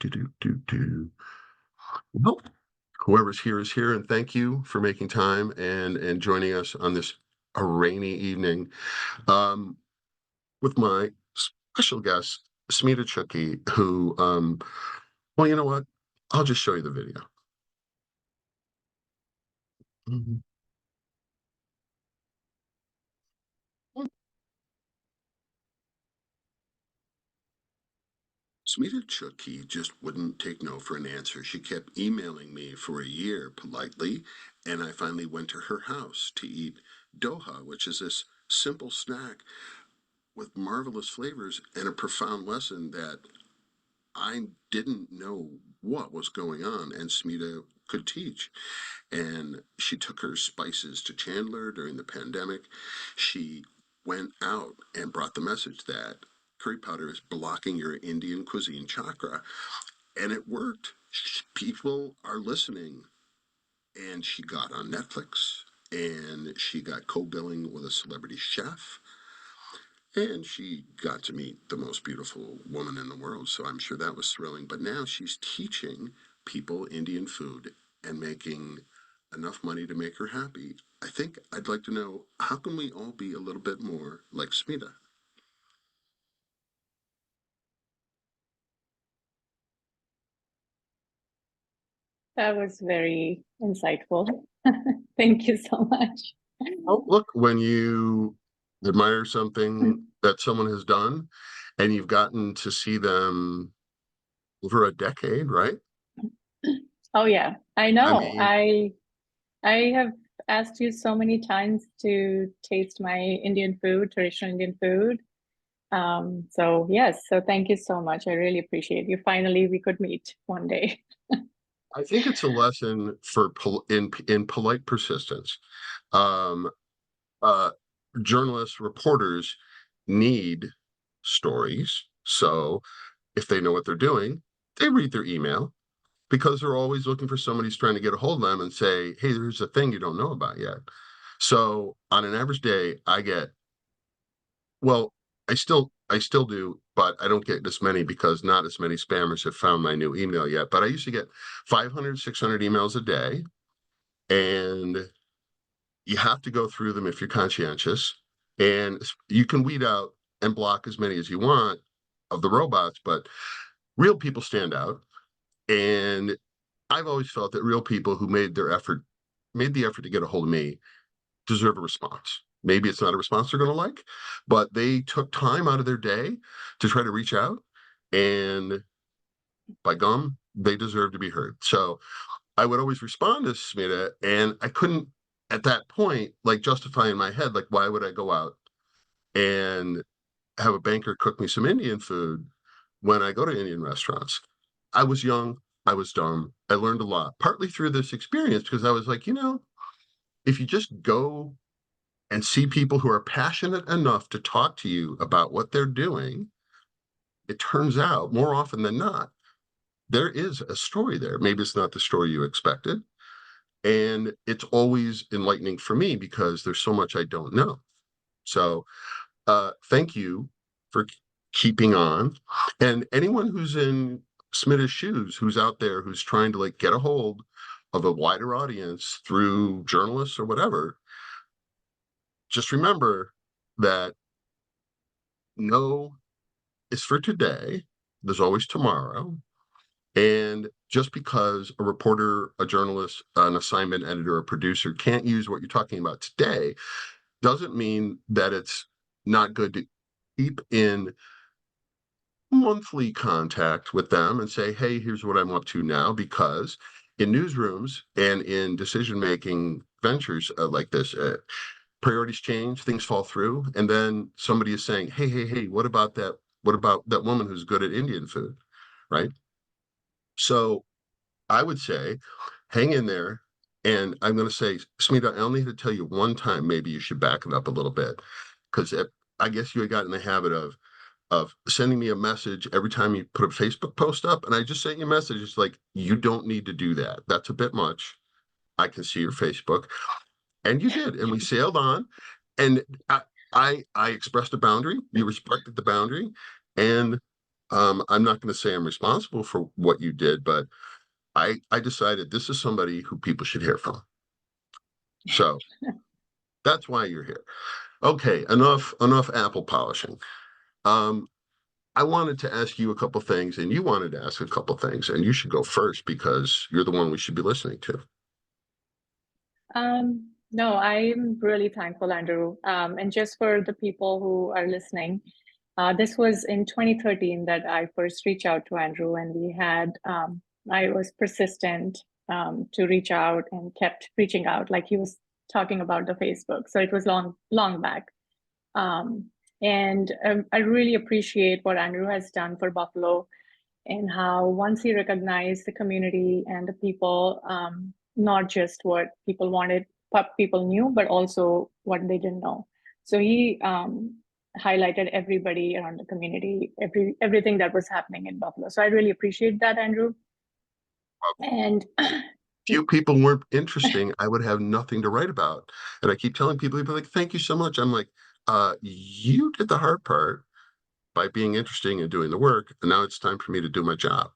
Do. Well, whoever's here is here, and thank you for making time and joining us on this a rainy evening um, with my special guest, Smita Chutke, who, well, you know what? I'll just show you the video. Mhm. Smita Chutke just wouldn't take no for an answer. She kept emailing me for a year politely, and I finally went to her house to eat doha, which is this simple snack with marvelous flavors and a profound lesson that I didn't know what was going on, and Smita could teach. And she took her spices to Chandler during the pandemic. She went out and brought the message that curry powder is blocking your Indian cuisine chakra. And it worked. People are listening. And she got on Netflix and she got co billing with a celebrity chef. And she got to meet the most beautiful woman in the world, so I'm sure that was thrilling. But now she's teaching people Indian food and making enough money to make her happy. I think I'd like to know, how can we all be a little bit more like Smita? That was very insightful. Thank you so much. Oh, look, when you admire something that someone has done and you've gotten to see them over a decade, right? Oh yeah, I I know. mean, I have asked you so many times to taste my Indian food, traditional Indian food. So yes, so thank you so much. I really appreciate you. Finally, we could meet one day. I think it's a lesson for in polite persistence. Um, uh, Journalists, reporters need stories. So if they know what they're doing, they read their email because they're always looking for somebody who's trying to get a hold of them and say, hey, there's a thing you don't know about yet. So on an average day, I get, well, I still do, but I don't get this many because not as many spammers have found my new email yet. But I used to get 500, 600 emails a day, and you have to go through them if you're conscientious, and you can weed out and block as many as you want of the robots, but real people stand out. And I've always felt that real people who made the effort to get a hold of me deserve a response. Maybe it's not a response they're going to like, but they took time out of their day to try to reach out, and by gum, they deserve to be heard. So I would always respond to Smita, and I couldn't at that point like justify in my head like why would I go out and have a banker cook me some Indian food when I go to Indian restaurants. I was young, I was dumb, I learned a lot, partly through this experience because I was like, if you just go and see people who are passionate enough to talk to you about what they're doing, it turns out more often than not, there is a story there. Maybe it's not the story you expected. And it's always enlightening for me because there's so much I don't know. So thank you for keeping on. And anyone who's in Smita's shoes, who's out there, who's trying to like get a hold of a wider audience through journalists or whatever, just remember that no is for today. There's always tomorrow. And just because a reporter, a journalist, an assignment editor, a producer can't use what you're talking about today doesn't mean that it's not good to keep in monthly contact with them and say, hey, here's what I'm up to now. Because in newsrooms and in decision making ventures like this, priorities change, things fall through. And then somebody is saying, hey, what about that? What about that woman who's good at Indian food? Right. So I would say, hang in there. And I'm going to say, Smita, I only need to tell you one time, maybe you should back it up a little bit. Because I guess you had gotten in the habit of sending me a message every time you put a Facebook post up. And I just sent you a message. It's like, you don't need to do that. That's a bit much. I can see your Facebook. And you did. And we sailed on. And I expressed a boundary. You respected the boundary. And I'm not going to say I'm responsible for what you did, but I decided this is somebody who people should hear from. So that's why you're here. Okay, enough apple polishing. Um, I wanted to ask you a couple things, and you wanted to ask a couple things, and you should go first because you're the one we should be listening to. No, I'm really thankful, Andrew. And just for the people who are listening, this was in 2013 that I first reached out to Andrew, and I was persistent to reach out and kept reaching out, like he was talking about the Facebook. So it was long back. Um, and I really appreciate what Andrew has done for Buffalo and how once he recognized the community and the people, not just what people wanted, what people knew, but also what they didn't know. So he highlighted everybody around the community, everything that was happening in Buffalo. So I really appreciate that, Andrew. And Few people weren't interesting, I would have nothing to write about. And I keep telling people like, thank you so much. I'm like, you did the hard part by being interesting and doing the work. And now it's time for me to do my job.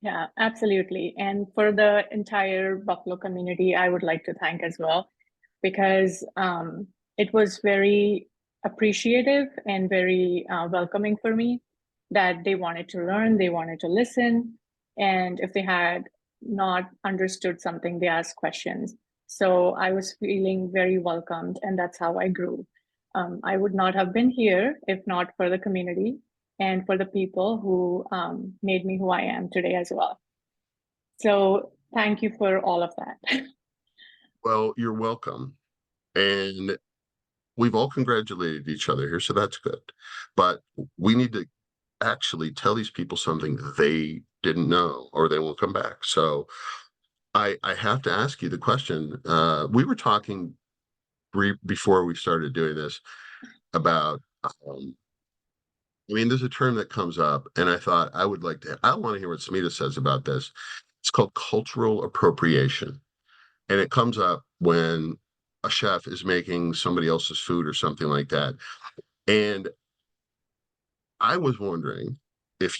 yeah, absolutely. And for the entire Buffalo community, I would like to thank as well, because it was very appreciative and very welcoming for me that they wanted to learn, they wanted to listen. And if they had not understood something, they asked questions. So I was feeling very welcomed, and that's how I grew. I would not have been here if not for the community and for the people who made me who I am today as well. So thank you for all of that. Well, you're welcome. And we've all congratulated each other here, so that's good. But we need to actually tell these people something they didn't know or they won't come back. So I have to ask you the question. We were talking before we started doing this about I mean, there's a term that comes up, and I thought I want to hear what Smita says about this. It's called cultural appropriation. And it comes up when a chef is making somebody else's food or something like that. And I was wondering if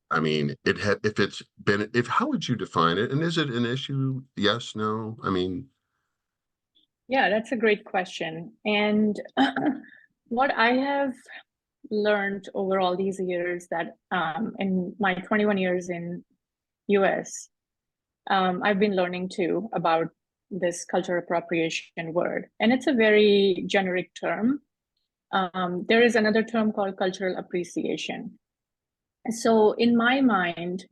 I mean, if it's been, how would you define it? And is it an issue? Yes, no? I mean, Yeah, that's a great question. And what I have learned over all these years that in my 21 years in US, I've been learning too about this cultural appropriation word. And it's a very generic term. There is another term called cultural appreciation. So in my mind,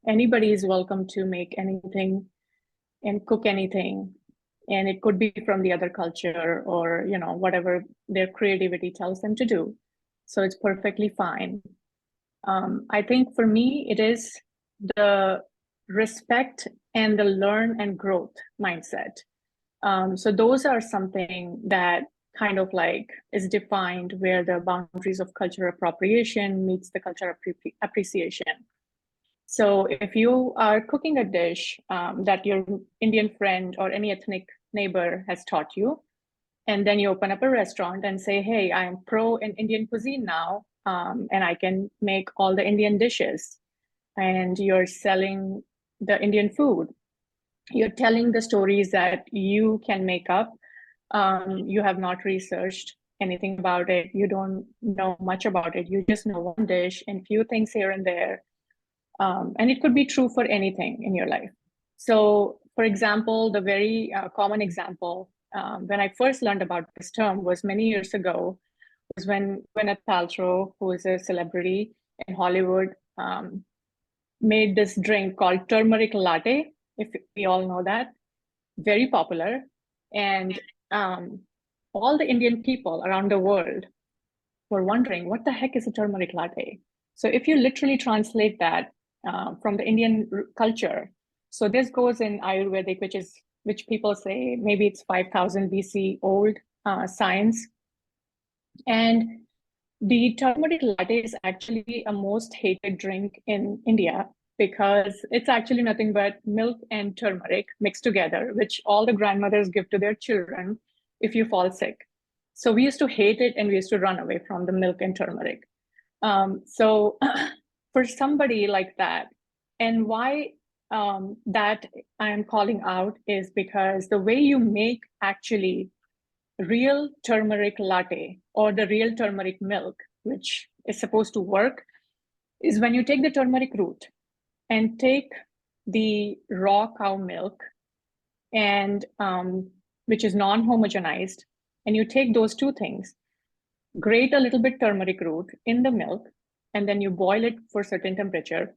anybody is welcome to make anything and cook anything, and it could be from the other culture or whatever their creativity tells them to do. So it's perfectly fine. I think for me it is the respect and the learn and growth mindset. So those are something that kind of like is defined where the boundaries of cultural appropriation meets the cultural appreciation. So if you are cooking a dish that your Indian friend or any ethnic neighbor has taught you, and then you open up a restaurant and say, hey, I'm pro in Indian cuisine now, and I can make all the Indian dishes, and you're selling the Indian food. You're telling the stories that you can make up. You have not researched anything about it. You don't know much about it. You just know one dish and few things here and there. And it could be true for anything in your life. So, for example, the very common example when I first learned about this term was many years ago, was when Gwyneth Paltrow, who is a celebrity in Hollywood, made this drink called turmeric latte, if we all know that, very popular. And all the Indian people around the world were wondering, what the heck is a turmeric latte? So if you literally translate that from the Indian culture, so this goes in Ayurvedic, which people say maybe it's 5,000 BC old science. And the turmeric latte is actually a most hated drink in India because it's actually nothing but milk and turmeric mixed together, which all the grandmothers give to their children if you fall sick. So we used to hate it and we used to run away from the milk and turmeric. So for somebody like that, and why that I'm calling out is because the way you make actually real turmeric latte or the real turmeric milk, which is supposed to work, is when you take the turmeric root and take the raw cow milk and which is non-homogenized, and you take those two things, grate a little bit turmeric root in the milk, and then you boil it for a certain temperature,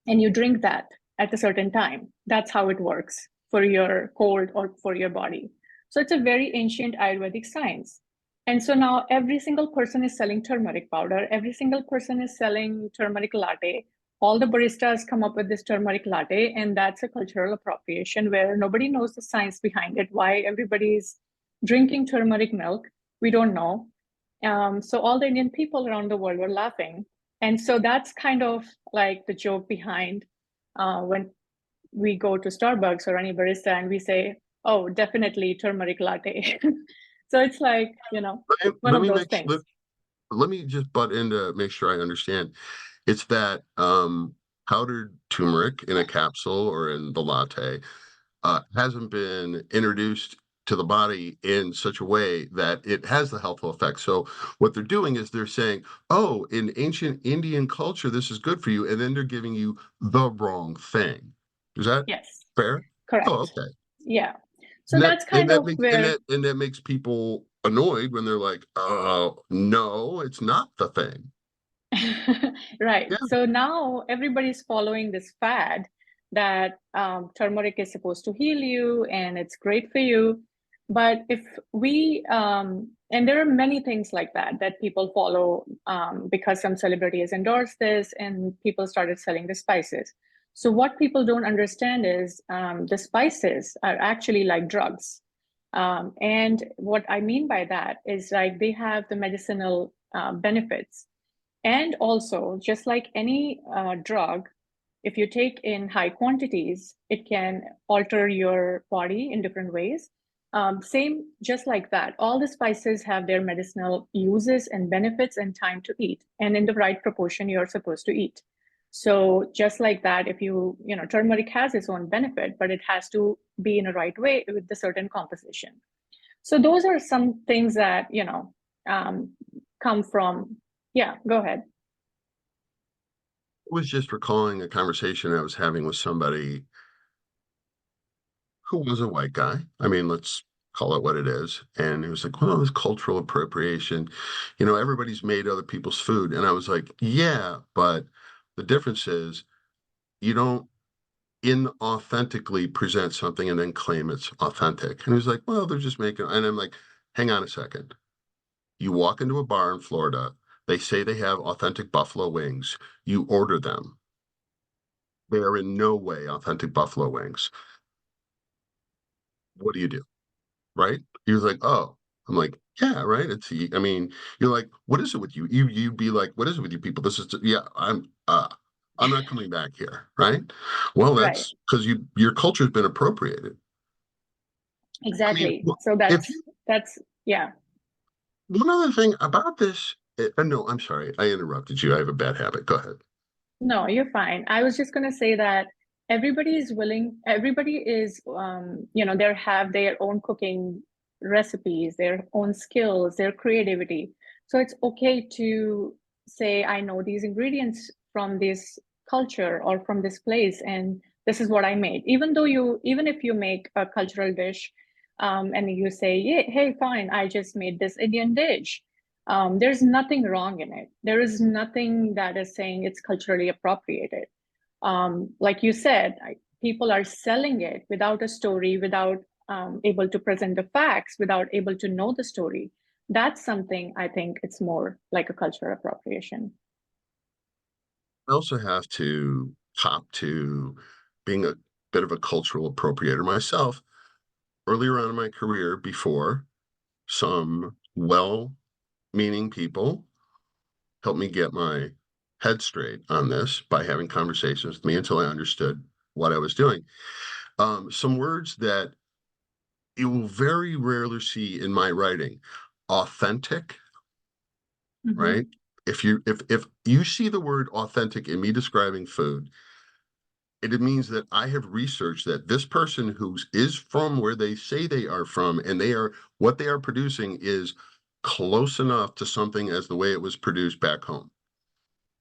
and you drink that at a certain time. That's how it works for your cold or for your body. So it's a very ancient Ayurvedic science. And so now every single person is selling turmeric powder. Every single person is selling turmeric latte. All the baristas come up with this turmeric latte, and that's a cultural appropriation where nobody knows the science behind it, why everybody's drinking turmeric milk. We don't know. So all the Indian people around the world were laughing. And so that's kind of like the joke behind when we go to Starbucks or any barista and we say, oh, definitely turmeric latte. So it's like, one Let of me those make things. let me just butt in to make sure I understand. It's that powdered turmeric in a capsule or in the latte hasn't been introduced to the body in such a way that it has the healthful effect. So what they're doing is they're saying, oh, in ancient Indian culture, this is good for you. And then they're giving you the wrong thing. Is that Yes, fair? Oh, correct. okay. Yeah. So And that that's and kind that of makes and where, that and that makes people annoyed when they're like, oh no, it's not the thing. right. Yeah. So now everybody's following this fad that turmeric is supposed to heal you and it's great for you. But if we, and there are many things like that that people follow because some celebrity has endorsed this and people started selling the spices. So what people don't understand is the spices are actually like drugs. And what I mean by that is like they have the medicinal benefits. And also, just like any drug, if you take in high quantities, it can alter your body in different ways. Same, just like that. All the spices have their medicinal uses and benefits and time to eat, and in the right proportion you're supposed to eat. So just like that, if turmeric has its own benefit, but it has to be in a right way with the certain composition. So those are some things that, come from, yeah, go ahead. I was just recalling a conversation I was having with somebody who was a white guy. I mean, let's call it what it is. And he was like, well, it's cultural appropriation. Everybody's made other people's food. And I was like, yeah, but the difference is you don't inauthentically present something and then claim it's authentic. And he was like, well, they're just making, and I'm like, hang on a second. You walk into a bar in Florida, they say they have authentic buffalo wings. You order them. They are in no way authentic buffalo wings. What do you do? Right? He was like, oh. I'm like, yeah, right. I mean, you're like, what is it with you? You'd be like, what is it with you people? This is, yeah, I'm not coming back here, right? Well, Right. that's because your culture's been appropriated. I mean, Exactly. So if you, that's yeah. one other thing about this, no, I'm sorry, I interrupted you. I have a bad habit. Go ahead. No, you're fine. I was just going to say that everybody is, they have their own cooking recipes, their own skills, their creativity. So it's okay to say, I know these ingredients from this culture or from this place, and this is what I made. Even if you make a cultural dish, and you say, yeah, hey, fine, I just made this Indian dish. There's nothing wrong in it. There is nothing that is saying it's culturally appropriated. Like you said, people are selling it without a story, without able to present the facts, without able to know the story. That's something I think it's more like a cultural appropriation. I also have to cop to being a bit of a cultural appropriator myself. Earlier on in my career, before some well-meaning people helped me get my head straight on this by having conversations with me until I understood what I was doing. Some words that you will very rarely see in my writing: authentic, Mm-hmm. right? if you see the word authentic in me describing food, it means that I have researched that this person who is from where they say they are from, and what they are producing is close enough to something as the way it was produced back home.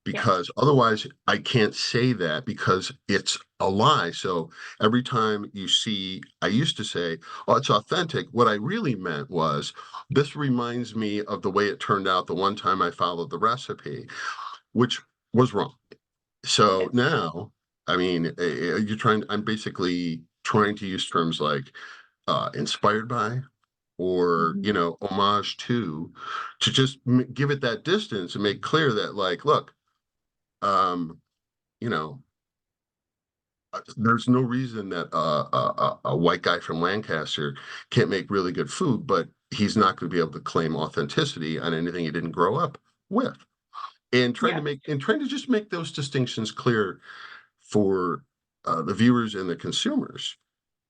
Yes. Because otherwise I can't say that because it's a lie. So every time you see, I used to say, oh, it's authentic. What I really meant was, this reminds me of the way it turned out the one time I followed the recipe, which was wrong. So Yes. now, I mean, I'm basically trying to use terms like inspired by, or, Mhm. homage to just give it that distance and make clear that, like, look, um, you know, there's no reason that a white guy from Lancaster can't make really good food, but he's not going to be able to claim authenticity on anything he didn't grow up with. And Yeah. trying to just make those distinctions clear for the viewers and the consumers,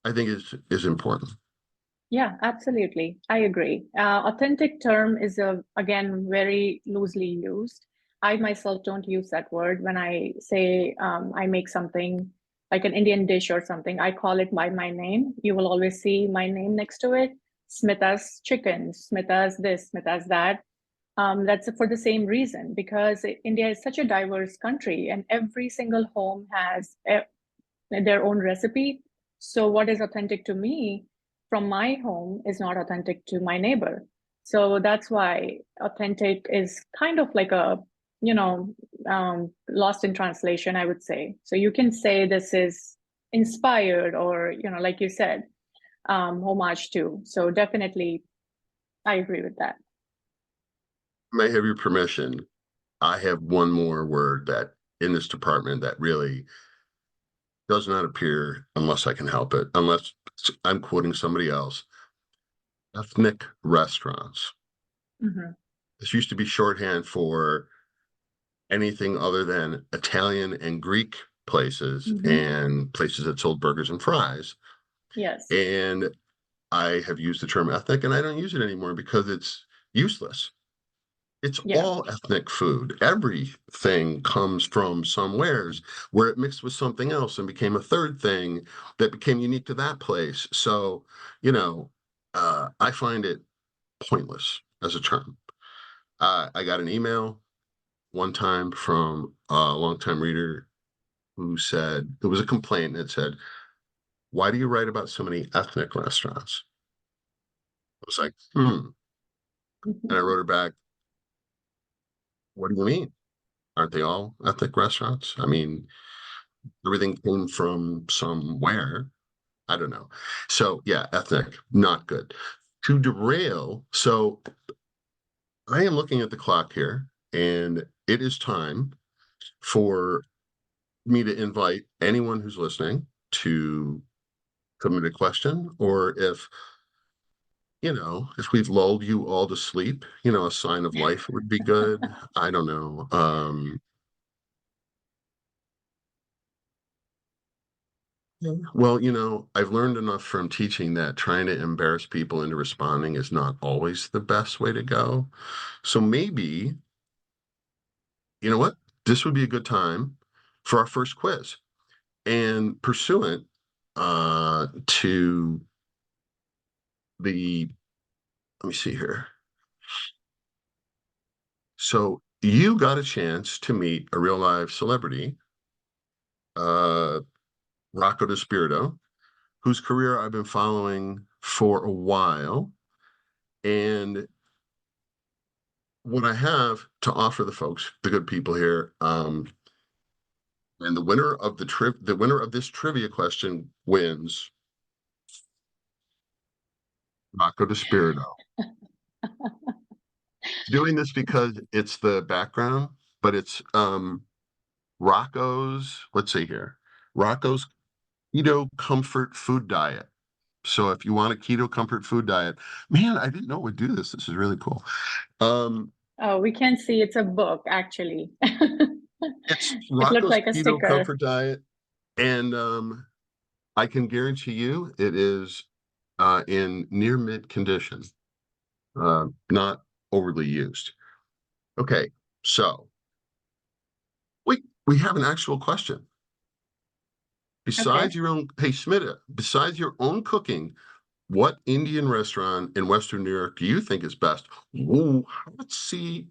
I think is important. Yeah, absolutely. I agree. Authentic term is again very loosely used. I myself don't use that word when I say I make something like an Indian dish or something. I call it by my name. You will always see my name next to it. Smita's chicken, Smita's this, Smita's that. That's for the same reason, because India is such a diverse country and every single home has their own recipe. So what is authentic to me from my home is not authentic to my neighbor. So that's why authentic is kind of like a, you know, lost in translation, I would say. So you can say this is inspired or, like you said, homage to. So definitely, I agree with that. May I have your permission? I have one more word that in this department that really does not appear unless I can help it, unless I'm quoting somebody else. Ethnic restaurants. Mhm. This used to be shorthand for anything other than Italian and Greek places Mhm. and places that sold burgers and fries. Yes. And I have used the term ethnic, and I don't use it anymore because it's useless. It's Yeah. all ethnic food. Everything comes from somewheres where it mixed with something else and became a third thing that became unique to that place. So, you know, I find it pointless as a term. I got an email one time from a longtime reader who said, it was a complaint that said, why do you write about so many ethnic restaurants? I was like, hmm. And I wrote her back, what do you mean? Aren't they all ethnic restaurants? I mean, everything came from somewhere. I don't know. So yeah, ethnic, not good. To derail, so I am looking at the clock here, and it is time for me to invite anyone who's listening to submit a question, or if we've lulled you all to sleep, a sign of life would be good. I don't know. Yeah. Well, I've learned enough from teaching that trying to embarrass people into responding is not always the best way to go. So maybe, you know what? This would be a good time for our first quiz. And pursuant to the, let me see here. So you got a chance to meet a real live celebrity, uh, Rocco DiSpirito, whose career I've been following for a while. And what I have to offer the folks, the good people here, and the winner of this trivia question wins Rocco DiSpirito. Doing this because it's the background, but it's Rocco's, let's see here, Rocco's Keto Comfort Food Diet. So if you want a keto comfort food diet, man, I didn't know it would do this. This is really cool. Um, Oh, we can see it's a book, actually. it's It looked Rocco's like a Keto sticker. Comfort Diet, and I can guarantee you it is in near mint condition, not overly used. Okay, So we have an actual question. Okay. Besides your own, hey Smita, besides your own cooking, what Indian restaurant in Western New York do you think is best? Ooh, let's see.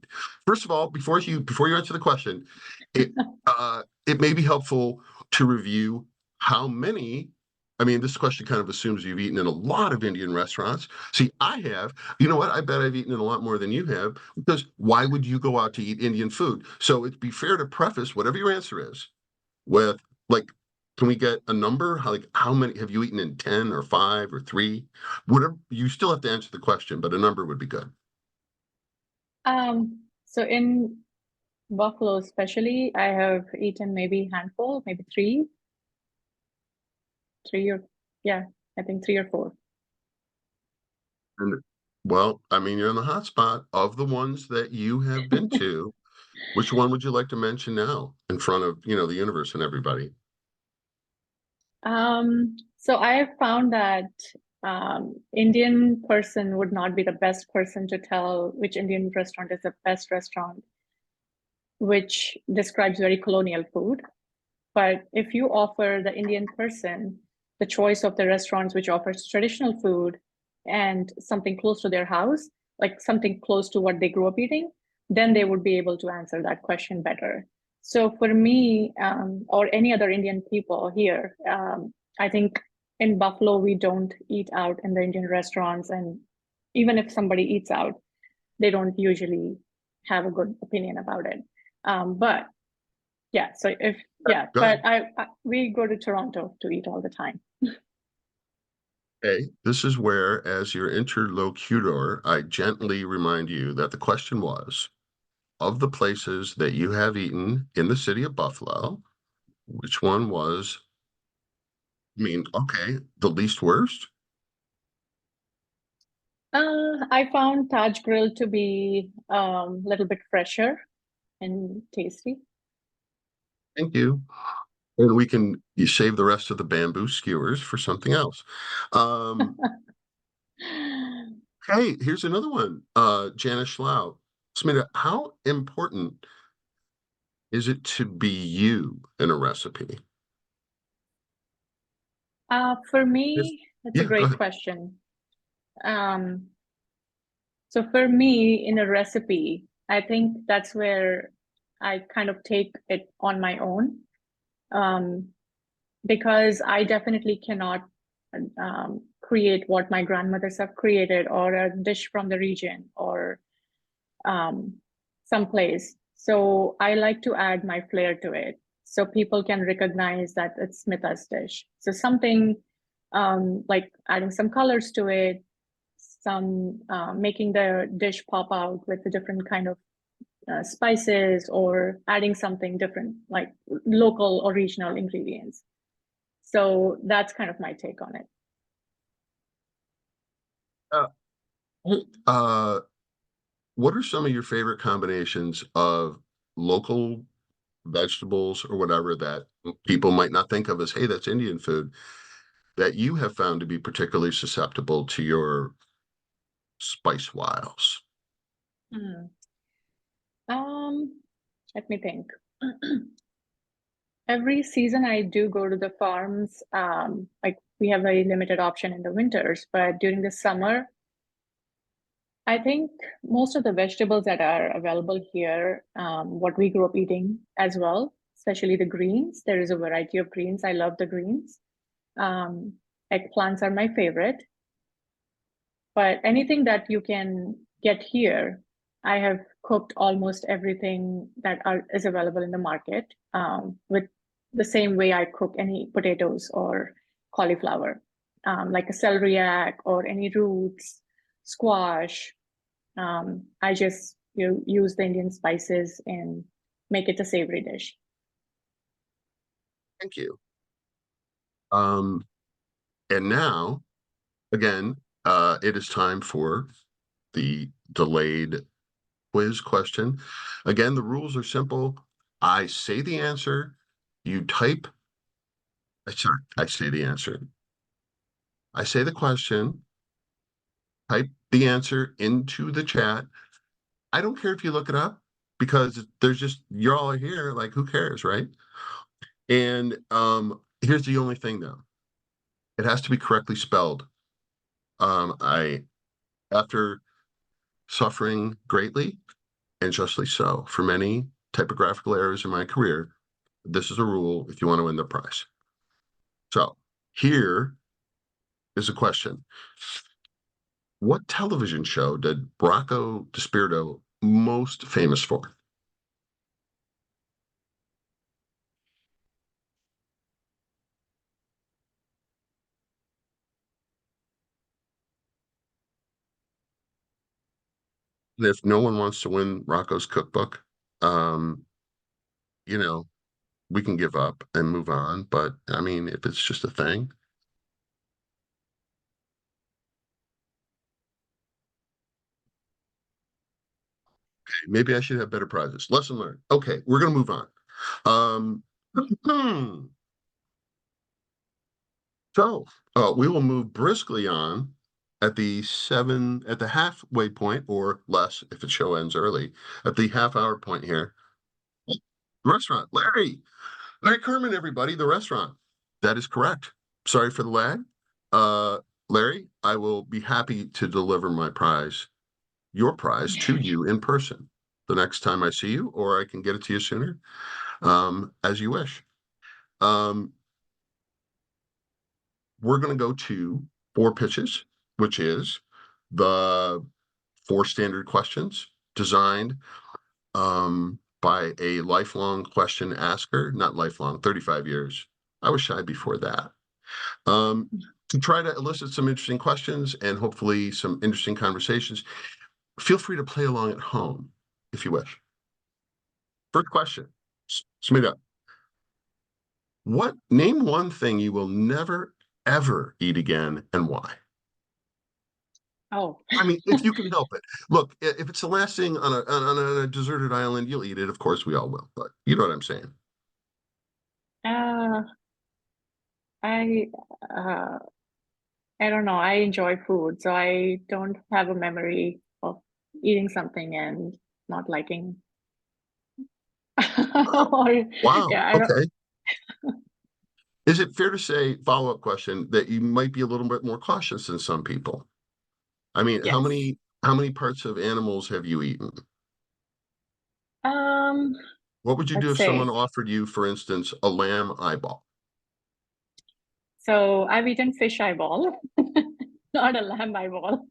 First of all, before you answer the question, it may be helpful to review how many. I mean, this question kind of assumes you've eaten in a lot of Indian restaurants. See, I have. You know what? I bet I've eaten in a lot more than you have, because why would you go out to eat Indian food? So it'd be fair to preface whatever your answer is with, like, can we get a number? How many have you eaten in 10 or 5 or 3? Whatever, you still have to answer the question, but a number would be good. So in Buffalo especially, I have eaten maybe handful, maybe three or yeah, I think 3 or 4. And well, I mean, you're in the hot spot of the ones that you have been to. Which one would you like to mention now in front of, the universe and everybody? So I have found that Indian person would not be the best person to tell which Indian restaurant is the best restaurant, which describes very colonial food. But if you offer the Indian person the choice of the restaurants which offers traditional food and something close to their house, like something close to what they grew up eating, then they would be able to answer that question better. So for me, or any other Indian people here, I think in Buffalo, we don't eat out in the Indian restaurants. And even if somebody eats out, they don't usually have a good opinion about it. But yeah, so if yeah, Go but ahead. we go to Toronto to eat all the time. Okay, this is where, as your interlocutor, I gently remind you that the question was, of the places that you have eaten in the city of Buffalo, which one was, I mean, okay, the least worst? I found Taj Grill to be a little bit fresher and tasty. Thank you. And you save the rest of the bamboo skewers for something else. Um, hey, here's another one. Janice Schlau. Smita, how important is it to be you in a recipe? For Yes. me, that's a Yeah, go great ahead. question. Um, so for me, in a recipe, I think that's where I kind of take it on my own. Um, because I definitely cannot create what my grandmothers have created or a dish from the region or um, someplace. So I like to add my flair to it so people can recognize that it's Smita's dish. So something like adding some colors to it, some making the dish pop out with a different kind of spices or adding something different like local or regional ingredients. So that's kind of my take on it. Uh, uh, what are some of your favorite combinations of local vegetables or whatever that people might not think of as, hey, that's Indian food, that you have found to be particularly susceptible to your spice wiles? Hmm. Let me think. Every season I do go to the farms. Like we have very limited option in the winters, but during the summer, I think most of the vegetables that are available here, what we grew up eating as well, especially the greens. There is a variety of greens. I love the greens. Um, Eggplants are my favorite. But anything that you can get here, I have cooked almost everything that is available in the market with the same way I cook any potatoes or cauliflower, like a celeriac or any roots, squash. I just use the Indian spices and make it a savory dish. Thank you. Um, and now, again, it is time for the delayed quiz question. Again, the rules are simple. I say the answer, you type, sorry, I say the answer. I say the question, type the answer into the chat. I don't care if you look it up, because there's just, you're all here, like, who cares, right? And here's the only thing though. It has to be correctly spelled. After suffering greatly and justly so for many typographical errors in my career, this is a rule if you want to win the prize. So here is a question. What television show did Rocco DiSpirito most famous for? And if no one wants to win Rocco's cookbook, um, you know, we can give up and move on. But I mean, if it's just a thing, maybe I should have better prizes. Lesson learned. Okay, we're gonna move on. So we will move briskly on at the halfway point, or less if the show ends early, at the half-hour point here. Restaurant, Larry Kerman, everybody, the restaurant. That is correct. Sorry for the lag. Larry, I will be happy to deliver your prize to you in person the next time I see you, or I can get it to you sooner, as you wish. We're going to go to 4 pitches, which is the 4 standard questions designed by a lifelong question asker, not lifelong, 35 years. I was shy before that. To try to elicit some interesting questions and hopefully some interesting conversations. Feel free to play along at home if you wish. First question, Smita. Name one thing you will never, ever eat again and why? Oh. I mean, if you can help it. Look, if it's the last thing on a deserted island, you'll eat it. Of course, we all will. But you know what I'm saying. Uh, I uh, I don't know. I enjoy food, so I don't have a memory of eating something and not liking. Wow. Or Wow. yeah, I don't. Okay. Is it fair to say, follow-up question, that you might be a little bit more cautious than some people? I mean, how Yes. many parts of animals have you eaten? Um, What would you do let's if someone say. offered you, for instance, a lamb eyeball? So I've eaten fish eyeball, not a lamb eyeball,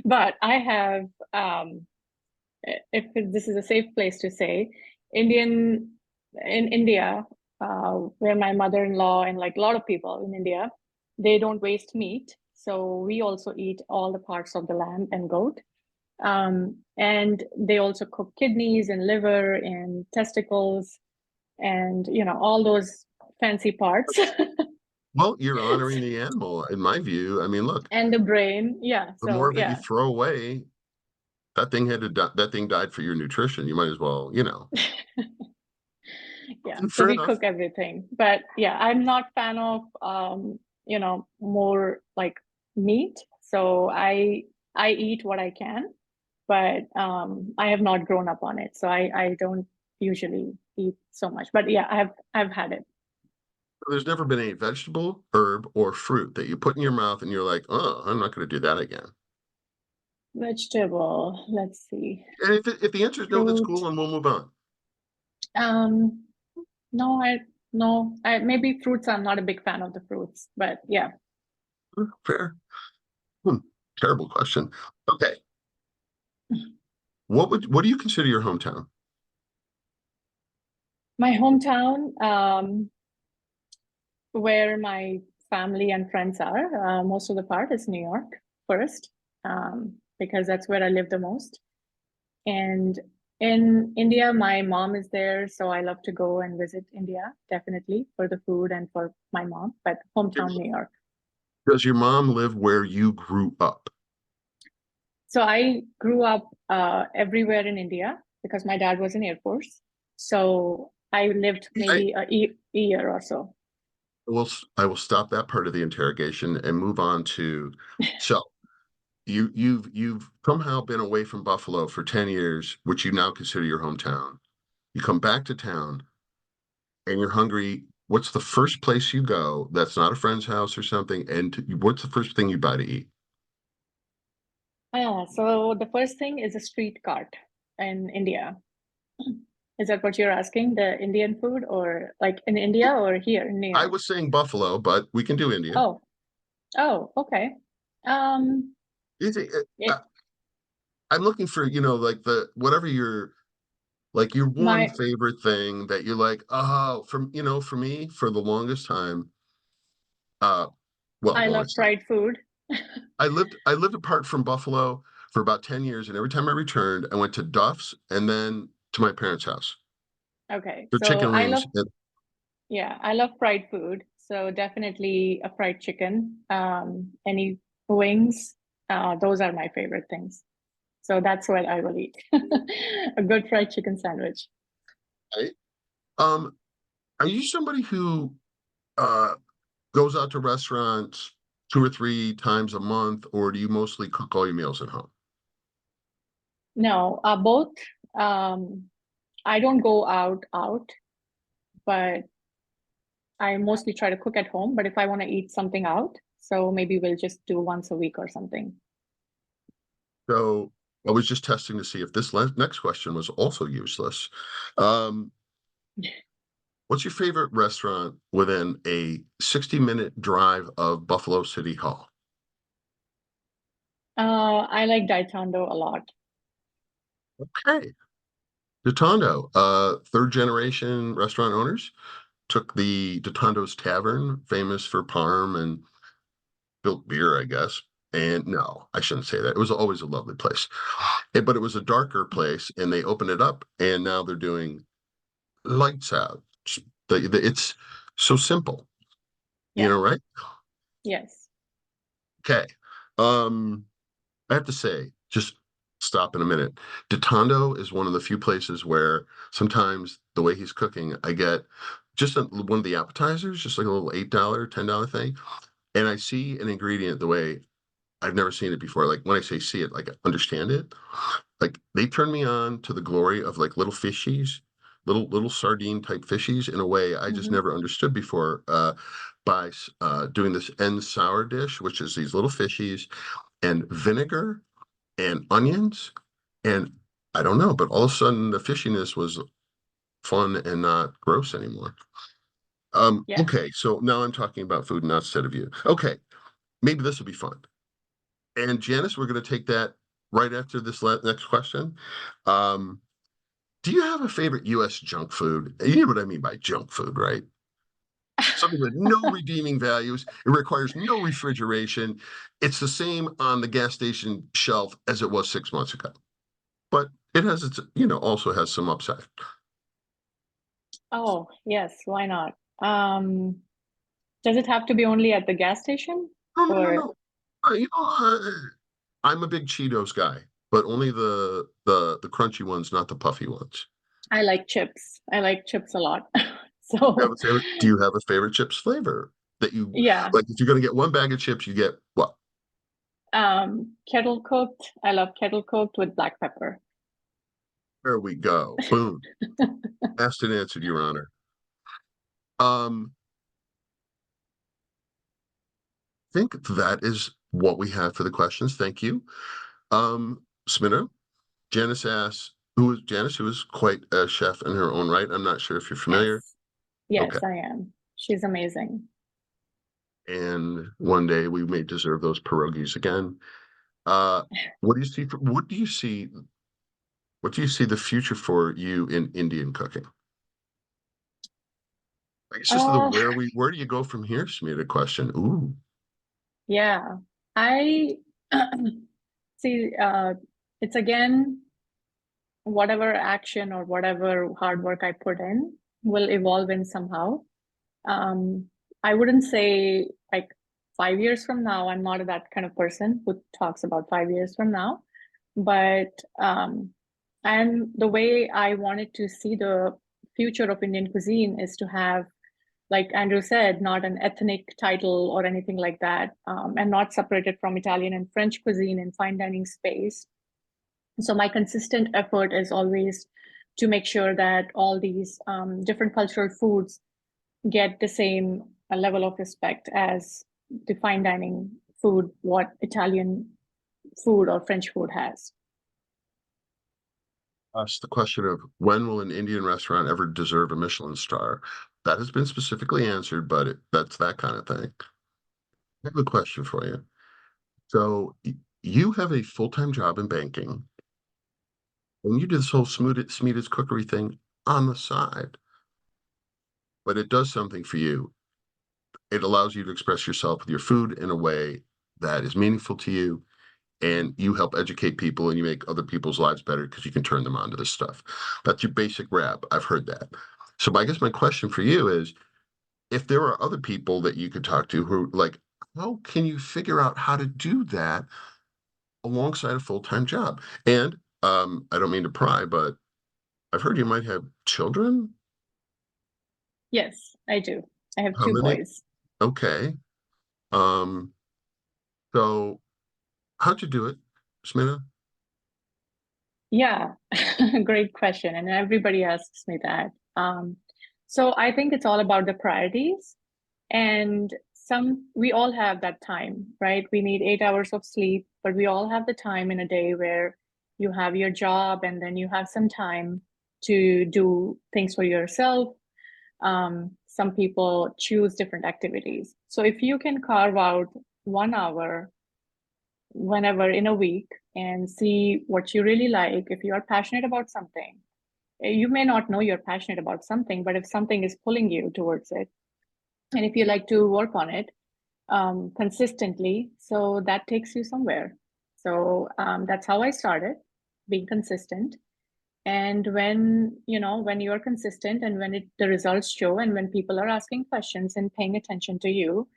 but I have. If this is a safe place to say, Indian in India, where my mother-in-law and like a lot of people in India, they don't waste meat. So we also eat all the parts of the lamb and goat. And they also cook kidneys and liver and testicles and all those fancy parts. Well, you're honoring the animal, in my view. I mean, look, And the brain. Yeah. the So more that you yeah. throw away, that thing died for your nutrition. You might as well, Yeah, so Fair we enough. cook everything. But yeah, I'm not fan of more like meat. So I eat what I can, but I have not grown up on it. So I don't usually eat so much. But yeah, I've had it. There's never been a vegetable, herb, or fruit that you put in your mouth and you're like, oh, I'm not going to do that again. Vegetable, let's see. And if the answer is no, that's Fruit. cool, and we'll move on. Um, no, no, I maybe fruits. I'm not a big fan of the fruits, but yeah. Fair. Hmm. Terrible question. Okay. What do you consider your hometown? My hometown, where my family and friends are, most of the part is New York first, because that's where I live the most. And in India, my mom is there, so I love to go and visit India, definitely for the food and for my mom, but hometown New York. Does your mom live where you grew up? So I grew up everywhere in India because my dad was in Air Force. So I lived I maybe a year or so. will I will stop that part of the interrogation and move on to, so you've somehow been away from Buffalo for 10 years, which you now consider your hometown. You come back to town and you're hungry. What's the first place you go that's not a friend's house or something? And what's the first thing you buy to eat? So the first thing is a street cart in India. Is that what you're asking? The Indian food, or like in India or here in New I York? was saying Buffalo, but we can do India. Oh, oh, okay. Um, You think, it I'm looking for, like the whatever your one my favorite thing that you like. Oh, for me, for the longest time, uh, well, I love longest time. fried food. I lived apart from Buffalo for about 10 years, and every time I returned, I went to Duff's and then to my parents' house. Okay, The so chicken wings. yeah, I love fried food. So definitely a fried chicken. Any wings, those are my favorite things. So that's what I will eat. A good fried chicken sandwich. Right? Um, are you somebody who uh goes out to restaurants 2 or 3 times a month, or do you mostly cook all your meals at home? No, both. Um, I don't go out, but I mostly try to cook at home. But if I want to eat something out, so maybe we'll just do once a week or something. So I was just testing to see if this next question was also useless. Um, what's your favorite restaurant within a 60-minute drive of Buffalo City Hall? I like Daitando a lot. Okay. Dotondo, third generation restaurant owners took the Dotondo's Tavern, famous for parm and built beer, I guess. And no, I shouldn't say that. It was always a lovely place. But it was a darker place, and they opened it up, and now they're doing lights out. It's so simple, Yeah. right? Yes. Okay. Um, I have to say, just stop in a minute. Dotondo is one of the few places where sometimes the way he's cooking, I get just one of the appetizers, just like a little $8, $10 thing. And I see an ingredient the way I've never seen it before. Like when I say see it, like understand it. Like they turn me on to the glory of like little fishies, little sardine type fishies in a way I just Hmm. never understood before. By doing this end sour dish, which is these little fishies and vinegar and onions, and I don't know, but all of a sudden the fishiness was fun and not gross anymore. Yeah. Okay, so now I'm talking about food, not instead of you. Okay, maybe this will be fun. And Janice, we're going to take that right after this next question. Um, do you have a favorite U.S. junk food? You know what I mean by junk food, right? Something with no redeeming values. It requires no refrigeration. It's the same on the gas station shelf as it was 6 months ago. But it has its, also has some upside. Oh, yes, why not? Does it have to be only at the gas station? No, no, no, Or no. I'm a big Cheetos guy, but only the crunchy ones, not the puffy ones. I like chips. I like chips a lot. You have a So, favorite? Do you have a favorite chips flavor that you yeah, like? If you're going to get one bag of chips, you get what? kettle cooked. I love kettle cooked with black pepper. There we go. Boom. Asked and answered, Your Honor. Um, I think that is what we have for the questions. Thank you. Smita, Janice asks, who is Janice, who is quite a chef in her own right. I'm not sure if you're familiar. Yes. Okay. Yes, I am. She's amazing. And one day we may deserve those pierogies again. Uh, what do you see the future for you in Indian cooking? I guess just the Uh, where do you go from here, Smita question. Ooh. yeah. I see, it's again, whatever action or whatever hard work I put in will evolve in somehow. Um, I wouldn't say like 5 years from now, I'm not that kind of person who talks about 5 years from now. But and the way I wanted to see the future of Indian cuisine is to have like Andrew said, not an ethnic title or anything like that, and not separated from Italian and French cuisine in fine dining space. So my consistent effort is always to make sure that all these different cultural foods get the same level of respect as the fine dining food, what Italian food or French food has. Ask the question of when will an Indian restaurant ever deserve a Michelin star? That has been specifically answered, but that's that kind of thing. I have a question for you. So you have a full-time job in banking, and you do this whole Smita's cookery thing on the side, but it does something for you. It allows you to express yourself with your food in a way that is meaningful to you, and you help educate people and you make other people's lives better because you can turn them on to this stuff. That's your basic rap. I've heard that. So I guess my question for you is, if there are other people that you could talk to who like, how can you figure out how to do that alongside a full-time job? And I don't mean to pry, but I've heard you might have children. Yes, I do. I have How two many? boys. Okay. Um, so how'd you do it, Smita? Yeah, great question. And everybody asks me that. So I think it's all about the priorities. And we all have that time, right? We need 8 hours of sleep, but we all have the time in a day where you have your job and then you have some time to do things for yourself. Some people choose different activities. So if you can carve out 1 hour whenever in a week and see what you really like, if you are passionate about something, you may not know you're passionate about something, but if something is pulling you towards it, and if you like to work on it consistently, so that takes you somewhere. So that's how I started, being consistent. And when you're consistent and when the results show and when people are asking questions and paying attention to you,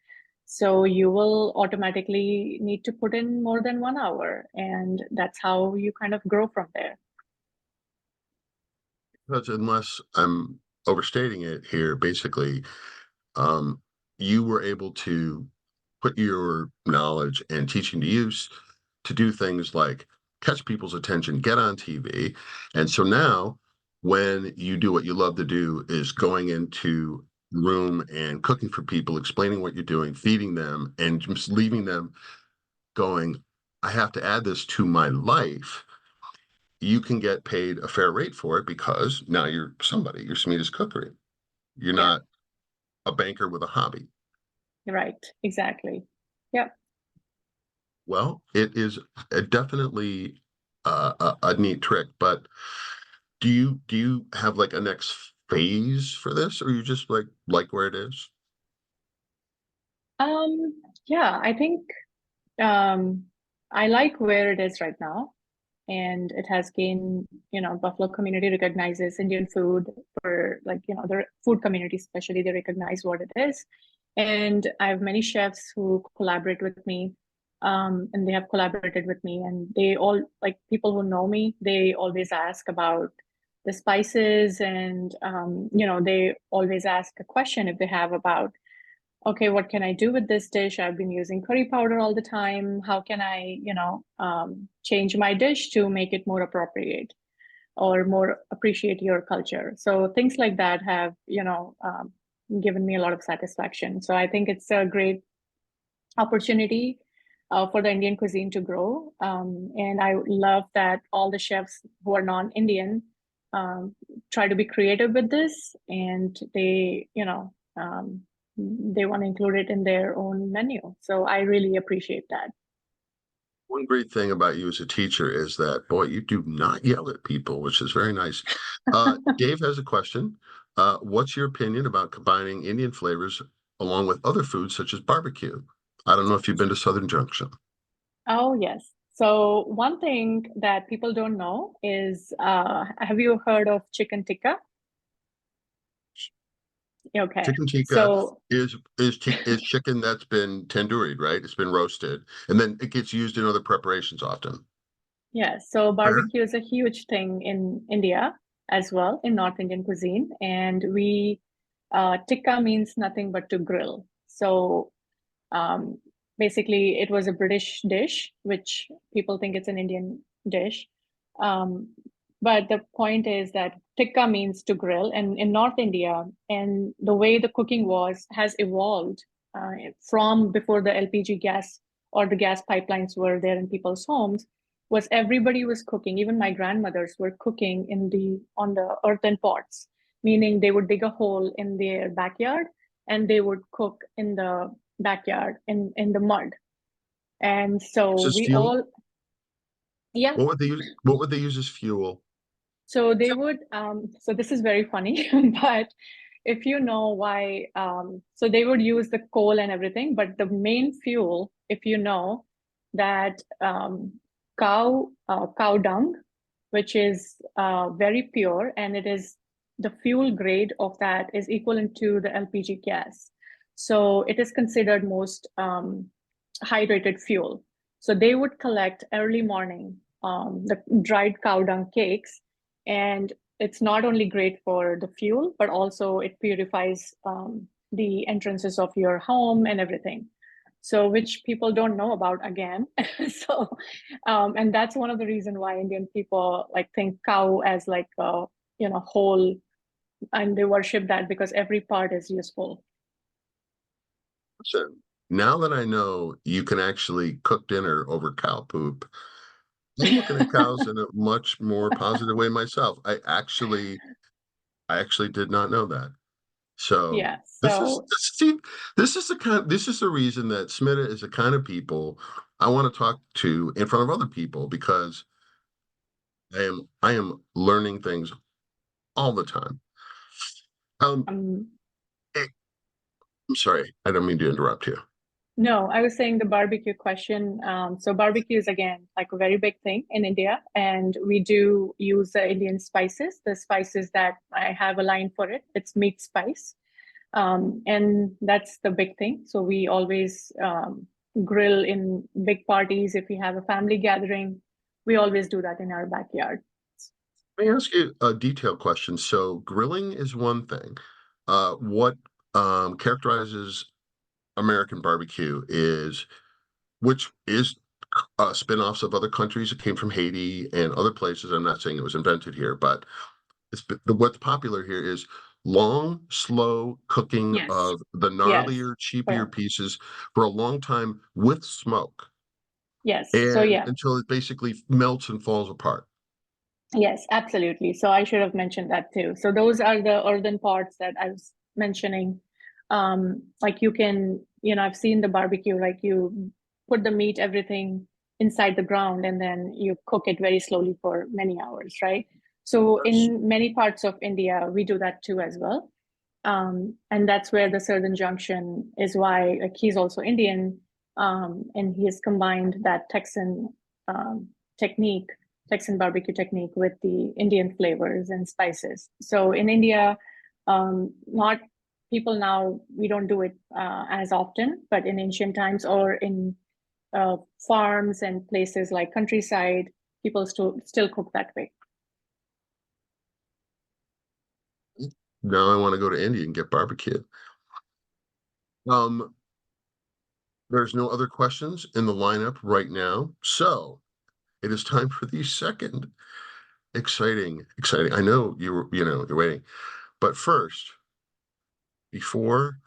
so you will automatically need to put in more than 1 hour, and that's how you kind of grow from there. Because unless I'm overstating it here, basically, um, you were able to put your knowledge and teaching to use to do things like catch people's attention, get on TV. And so now, when you do what you love to do, is going into room and cooking for people, explaining what you're doing, feeding them, and just leaving them going, I have to add this to my life. You can get paid a fair rate for it because now you're somebody, you're Smita's Cookery. You're Yeah, not a banker with a hobby. right, exactly. Yep. Well, it is definitely a neat trick, but do you have like a next phase for this, or you just like where it is? Yeah, I think um, I like where it is right now, and it has gained, Buffalo community recognizes Indian food for, like, the food community especially, they recognize what it is. And I have many chefs who collaborate with me, and they have collaborated with me, and they all, like, people who know me, they always ask about the spices, and they always ask a question if they have about, okay, what can I do with this dish? I've been using curry powder all the time. How can I, change my dish to make it more appropriate or more appreciate your culture? So things like that have, given me a lot of satisfaction. So I think it's a great opportunity for the Indian cuisine to grow. And I love that all the chefs who are non-Indian try to be creative with this, and they want to include it in their own menu. So I really appreciate that. One great thing about you as a teacher is that, boy, you do not yell at people, which is very nice. Dave has a question. What's your opinion about combining Indian flavors along with other foods such as barbecue? I don't know if you've been to Southern Junction. Oh, yes. So one thing that people don't know is, have you heard of chicken tikka? Okay. Chicken tikka So is chicken that's been tanduried, right? It's been roasted, and then it gets used in other preparations often. yeah, so Fair? barbecue is a huge thing in India as well, in North Indian cuisine. And we Tikka means nothing but to grill. So um, basically, it was a British dish, which people think it's an Indian dish. Um, but the point is that tikka means to grill, and in North India, and the way the cooking was has evolved from before the LPG gas or the gas pipelines were there in people's homes. Was everybody was cooking, even my grandmothers were cooking in the on the earthen pots, meaning they would dig a hole in their backyard and they would cook in the backyard in the mud. And so This is we fuel. all, yeah. What would they use? What would they use as fuel? So they would, so this is very funny, but if you know why, so they would use the coal and everything, but the main fuel, if you know that cow dung, which is very pure, and it is the fuel grade of that is equivalent to the LPG gas. So it is considered most hydrated fuel. So they would collect early morning the dried cow dung cakes, and it's not only great for the fuel, but also it purifies the entrances of your home and everything. So which people don't know about again. So, and that's one of the reasons why Indian people like think cow as like a whole, and they worship that because every part is useful. So now that I know you can actually cook dinner over cow poop, I'm looking at cows in a much more positive way myself. I actually did not know that. So Yeah. this is So this see this is the reason that Smita is the kind of people I want to talk to in front of other people, because I am learning things all the time. Um, um, eh, I'm sorry, I don't mean to interrupt you. No, I was saying the barbecue question. So barbecue is again like a very big thing in India, and we do use the Indian spices. The spices that I have a line for it, it's meat spice, and that's the big thing. So we always grill in big parties. If we have a family gathering, we always do that in our backyard. Let me ask you a detailed question. So grilling is one thing. What characterizes American barbecue is, which is spin-offs of other countries. It came from Haiti and other places. I'm not saying it was invented here, but what's popular here is long, slow cooking Yes. of the Yes. gnarlier, cheapier Correct. pieces for a long time with smoke, Yes. So and yeah. until it basically melts and falls apart. Yes, absolutely. So I should have mentioned that too. So those are the earthen pots that I was mentioning. Like you can, I've seen the barbecue, like you put the meat, everything inside the ground, and then you cook it very slowly for many hours, right? So That's in many parts of India, we do that too as well. And that's where the Southern Junction is why, like, he's also Indian, and he has combined that Texan technique, Texan barbecue technique, with the Indian flavors and spices. So in India, not people now, we don't do it as often, but in ancient times or in farms and places like countryside, people still cook that way. Now I want to go to India and get barbecue. Um, there's no other questions in the lineup right now, so it is time for the second exciting. I know you're waiting, but first, before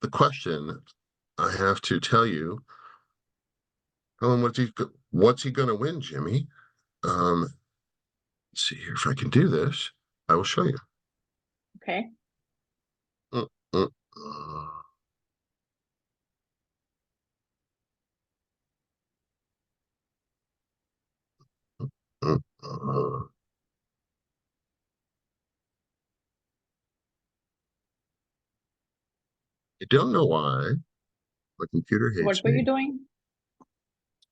the question, I have to tell you, what's he going to win, Jimmy? Let's see here if I can do this. I will show you. Okay. Uh, uh, uh, uh, uh. I don't know why my computer hates What were you me. doing?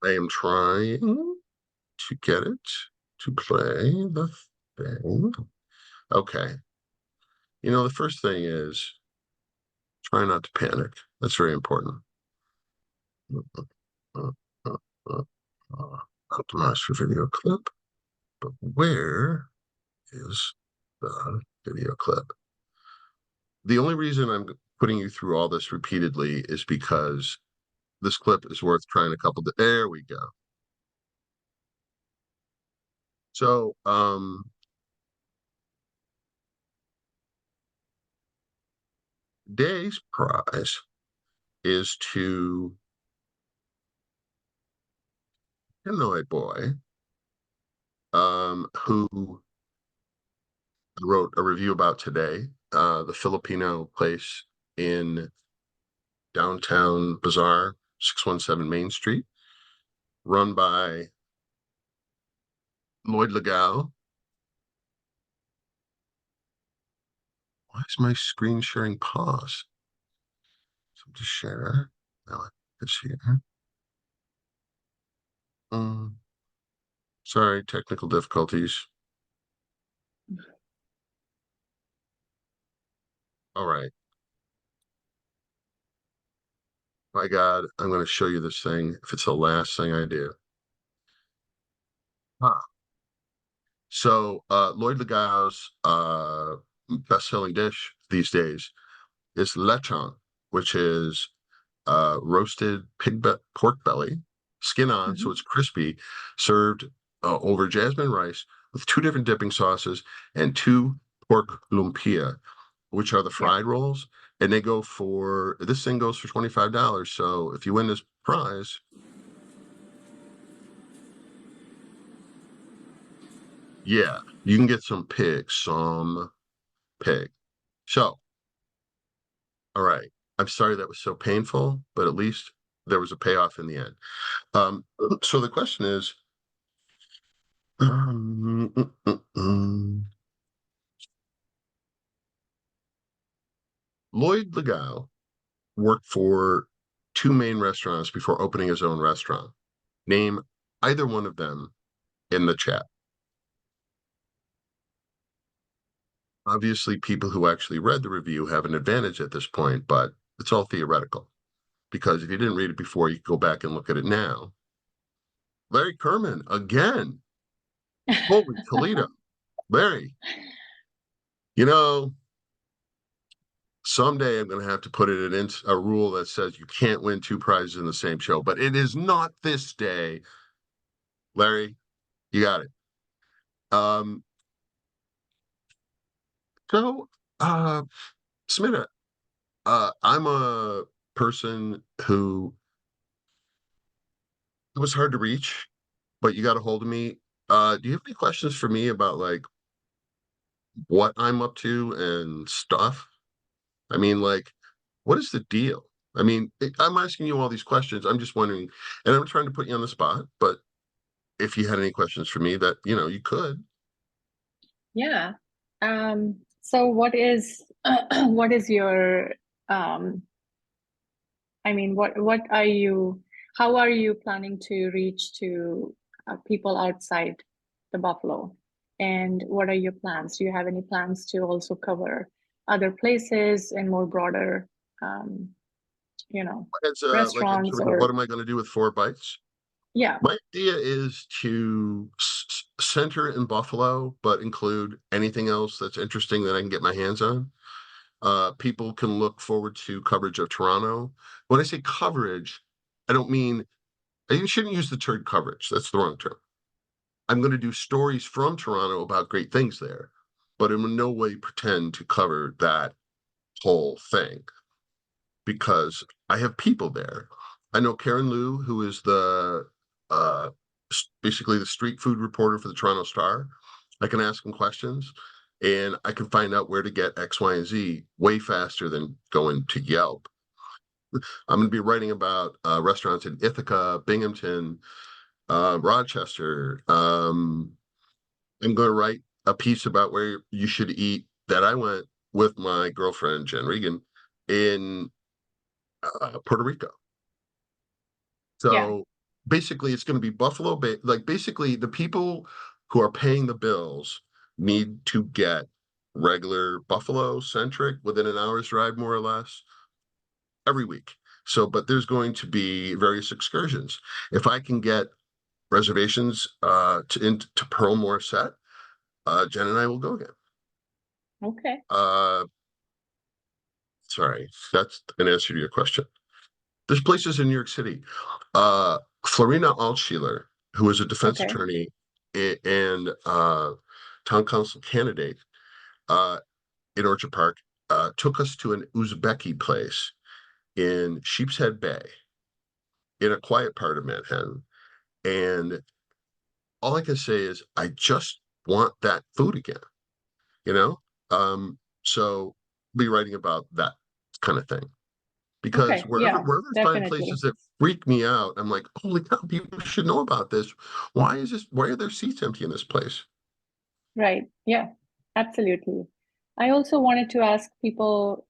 I am trying to get it to play the thing. Okay. The first thing is try not to panic. That's very important. Uh, uh, uh, Optimize for video clip, but where is the video clip? the only reason I'm putting you through all this repeatedly is because this clip is worth trying a couple. There we go. So, Day's prize is to Hanoi boy, who I wrote a review about today, the Filipino place in downtown Bazaar, 617 Main Street, run by Lloyd Legao. Why is my screen sharing pause? So just share. Now it's here. Sorry, technical difficulties. All right. My God, I'm going to show you this thing if it's the last thing I do. Huh. So Lloyd Legao's best-selling dish these days is lechon, which is roasted pork belly, skin on, so it's crispy, served over jasmine rice with 2 different dipping sauces and 2 pork lumpia, which are the Yeah. fried rolls. And they go for, this thing goes for $25. So if you win this prize, yeah, you can get some pig. So, all right. I'm sorry that was so painful, but at least there was a payoff in the end. So the question is, um, mm, mm, mm. Lloyd Legao worked for 2 main restaurants before opening his own restaurant. Name either one of them in the chat. Obviously, people who actually read the review have an advantage at this point, but it's all theoretical. Because if you didn't read it before, you can go back and look at it now. Larry Kerman, again. Holy Toledo. Larry, you know, someday I'm going to have to put it in a rule that says you can't win 2 prizes in the same show, but it is not this day. Larry, you got it. Um, so, Smita, I'm a person who it was hard to reach, but you got a hold of me. Do you have any questions for me about like what I'm up to and stuff? I mean, like, what is the deal? I mean, I'm asking you all these questions. I'm just wondering, and I'm trying to put you on the spot, but if you had any questions for me that, you could. Yeah. So what is what is your I mean, what are you, how are you planning to reach to people outside the Buffalo? And what are your plans? Do you have any plans to also cover other places and more broader, um, you know, As like in restaurants sort of what or, am I going to do with 4 bites? yeah, My idea is to center in Buffalo, but include anything else that's interesting that I can get my hands on. People can look forward to coverage of Toronto. When I say coverage, I don't mean, you shouldn't use the term coverage. That's the wrong term. I'm going to do stories from Toronto about great things there, but in no way pretend to cover that whole thing because I have people there. I know Karen Liu, who is the uh, basically the street food reporter for the Toronto Star. I can ask him questions and I can find out where to get X, Y, and Z way faster than going to Yelp. I'm going to be writing about restaurants in Ithaca, Binghamton, Rochester. I'm going to write a piece about where you should eat that I went with my girlfriend, Jen Regan, in Puerto Rico. yeah, So basically, it's going to be Buffalo Bay. Like basically, the people who are paying the bills need to get regular Buffalo centric within an hour's drive, more or less, every week. So, but there's going to be various excursions. If I can get reservations to Pearl Morset, Jen and I will go again. okay. Uh, Sorry, that's an answer to your question. There's places in New York City. Florina Altschiller, who is a defense Okay. attorney and town council candidate in Orchard Park, took us to an Uzbeki place in Sheepshead Bay in a quiet part of Manhattan. And all I can say is, I just want that food again, you know? So be writing about that kind of thing. Because Okay. Yeah, wherever I find places definitely. that freak me out, I'm like, holy cow, people should know about this. Why are there seats empty in this place? Right. Yeah, absolutely. I also wanted to ask people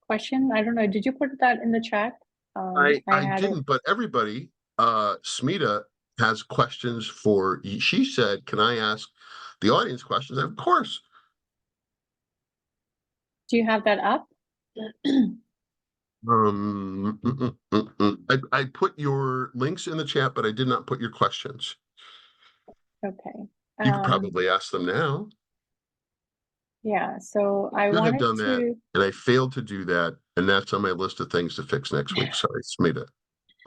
question. I don't know, did you put that in the chat? I I had it. didn't, but everybody, Smita has questions for, she said, can I ask the audience questions? Of course. Do you have that up? I put your links in the chat, but I did not put your questions. Okay. You could probably ask them now. Yeah, so I Should have wanted done that, to, and I failed to do that, and that's on my list of things to fix next week. Sorry, Smita.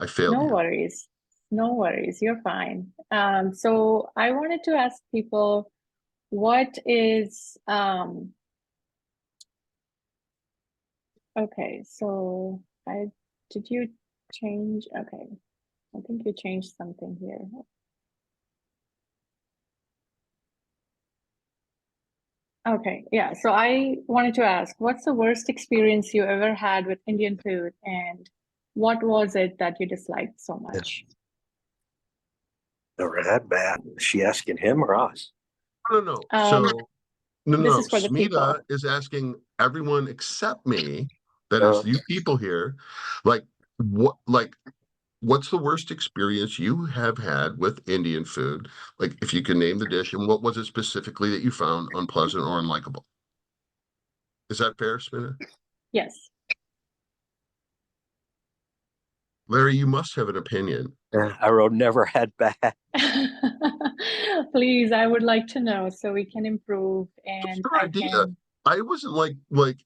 I failed no you. worries. No worries, you're fine. So I wanted to ask people, what is okay, so I did you change? Okay, I think you changed something here. Okay, yeah. So I wanted to ask, what's the worst experience you ever had with Indian food, and what was it that you disliked so much? Never had bad. Is she asking him or us? No. Um, So this no. is for the Smita people. is asking everyone except me, that Uh, is you people here, like what's the worst experience you have had with Indian food? Like, if you can name the dish, and what was it specifically that you found unpleasant or unlikable? Is that fair, Smita? Yes. Larry, you must have an opinion. I wrote never had bad. Please, I would like to know so we can improve What's and her I idea? can. I wasn't like,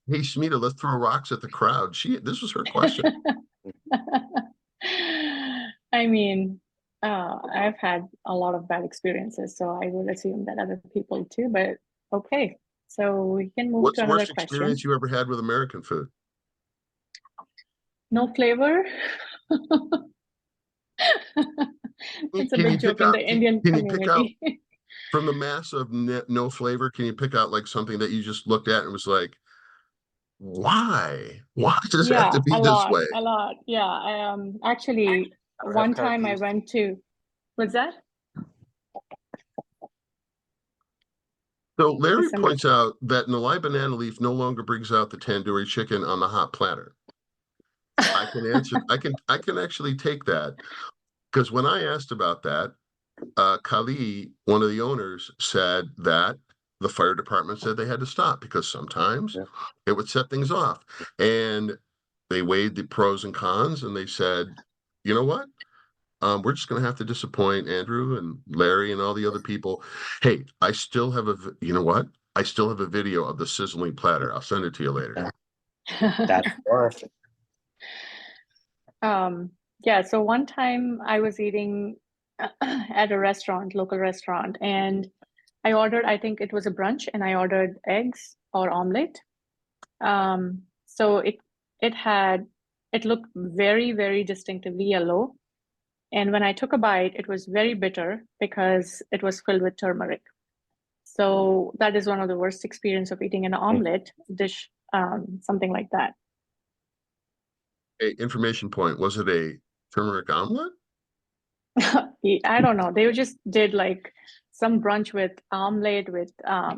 hey, Smita, let's throw rocks at the crowd. This was her question. I mean, I've had a lot of bad experiences, so I would assume that other people too, but okay. So we can move What's to the another worst experience question. you ever had with American food? No flavor? It's a Can you big joke pick in out? the Indian Can you pick out community. from the mass of no flavor? Can you pick out like something that you just looked at and was like, why? Why does it have to Yeah, be a this lot, way? a lot. Yeah, actually I have one kind of time I views. went to, what's that? So Larry Is somebody? points out that Nalai banana leaf no longer brings out the tandoori chicken on the hot platter. I can answer. I can actually take that, because when I asked about that, Kali, one of the owners, said that the fire department said they had to stop because sometimes Yeah. it would set things off. And they weighed the pros and cons, and they said, you know what? We're just going to have to disappoint Andrew and Larry and all the other people. Hey, I still have you know what? I still have a video of the sizzling platter. I'll send it to you later. That's worth it. Yeah, so one time I was eating at a restaurant, local restaurant, and I ordered, I think it was a brunch, and I ordered eggs or omelet. So it had it looked very, very distinctively yellow. And when I took a bite, it was very bitter because it was filled with turmeric. So that is one of the worst experience of eating an omelet dish, something like that. A information point. Was it a turmeric omelet? I don't know. They just did like some brunch with omelet with a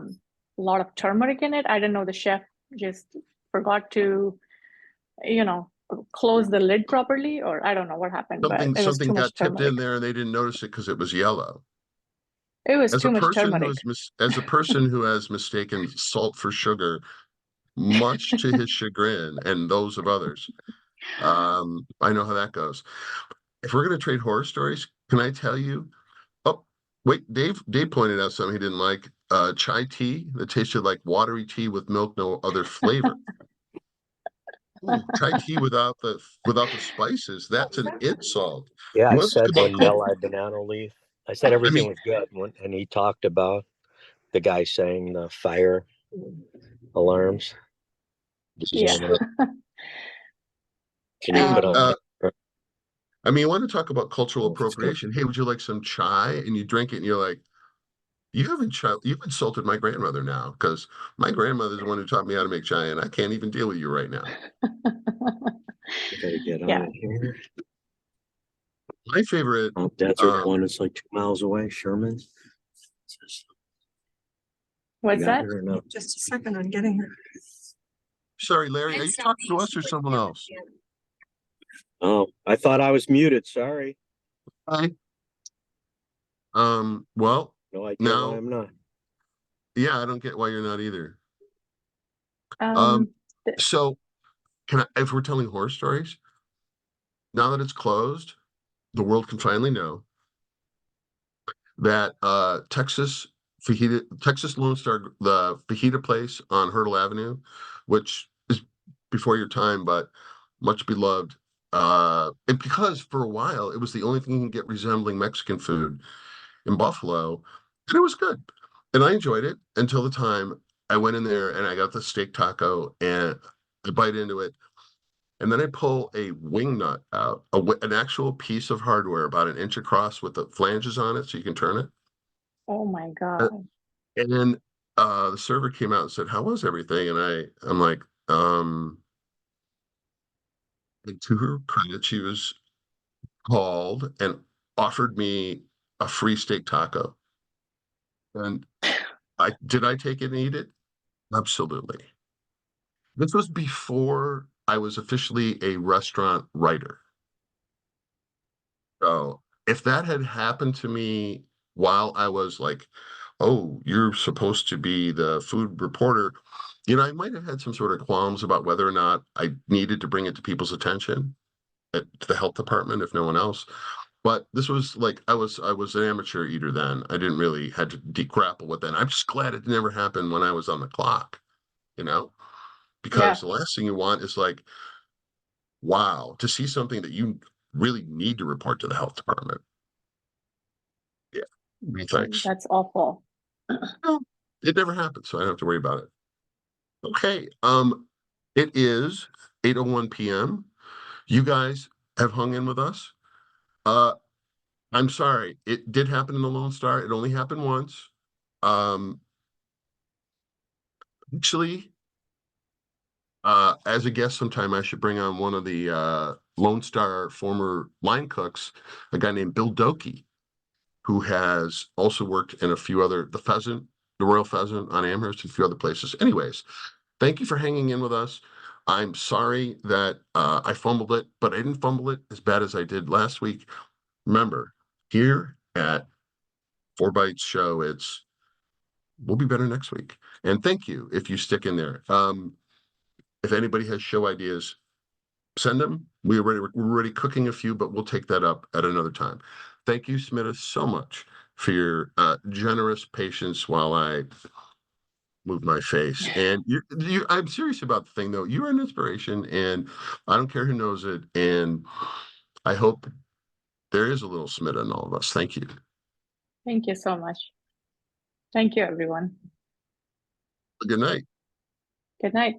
lot of turmeric in it. I don't know. The chef just forgot to, you know, close the lid properly, or I don't know what happened, but it was Something too much got tipped in turmeric. there and they didn't notice it because it was yellow. It was As too a much person who turmeric. has as a person who has mistaken salt for sugar, much to his chagrin and those of others, I know how that goes. If we're going to trade horror stories, can I tell you? Oh, wait, Dave pointed out something he didn't like. Chai tea that tasted like watery tea with milk, no other flavor. Ooh, Thai tea without the spices, that's an insult. Yeah, You I want to talk said about vanilla banana leaf. I said I everything mean, was good, and he talked about the guy saying the fire alarms. Yeah. Can you put on uh, camera? you want to talk about cultural Oh, it's good. appropriation. Hey, would you like some chai? And you drink it and you're like, you've insulted my grandmother now, because my grandmother's the one who taught me how to make chai, and I can't even deal with you right now. I gotta get Yeah. on here. My favorite, Oh, Desert one is like 2 miles away. Sherman. What's You got that? it or no? Just a second, I'm getting her. sorry, Larry, are you talking to us or someone else? Oh, I thought I was muted. Sorry. Hi. Well, No idea why now, I'm not. yeah, I don't get why you're not either. Um, So if we're telling horror stories, now that it's closed, the world can finally know that Texas Lone Star, the fajita place on Hurdle Avenue, which is before your time, but much beloved. And because for a while it was the only thing you can get resembling Mexican food in Buffalo, and it was good. And I enjoyed it until the time I went in there and I got the steak taco and I bite into it. And then I pull a wing nut out, an actual piece of hardware about an inch across with the flanges on it so you can turn it. oh my Uh, God. And then the server came out and said, "How was everything?" And I'm like, and to her credit, she was called and offered me a free steak taco. And I take it and eat it? Absolutely. This was before I was officially a restaurant writer. So if that had happened to me while I was like, oh, you're supposed to be the food reporter, I might have had some sort of qualms about whether or not I needed to bring it to people's attention to the health department, if no one else. But this was like I was an amateur eater then. I didn't really had to grapple with that. I'm just glad it never happened when I was on the clock, you know, Yeah. because the last thing you want is like, wow, to see something that you really need to report to the health department. Yeah. Thanks. That's awful. No, it never happened, so I don't have to worry about it. Okay. It is 8:01 p.m. You guys have hung in with us. Uh, I'm sorry. It did happen in the Lone Star. It only happened once. Um, actually, as a guest sometime, I should bring on one of the Lone Star former line cooks, a guy named Bill Doki, who has also worked in a few other, the Royal Pheasant on Amherst, and a few other places. Anyways, thank you for hanging in with us. I'm sorry that I fumbled it, but I didn't fumble it as bad as I did last week. Remember, here at Bites Show, we'll be better next week. And thank you if you stick in there. If anybody has show ideas, send them. We're already cooking a few, but we'll take that up at another time. Thank you, Smita, so much for your generous patience while I move my face. And I'm serious about the thing, though. You're an inspiration, and I don't care who knows it. And I hope there is a little Smita in all of us. Thank you. Thank you so much. Thank you, everyone. Good night. Good night.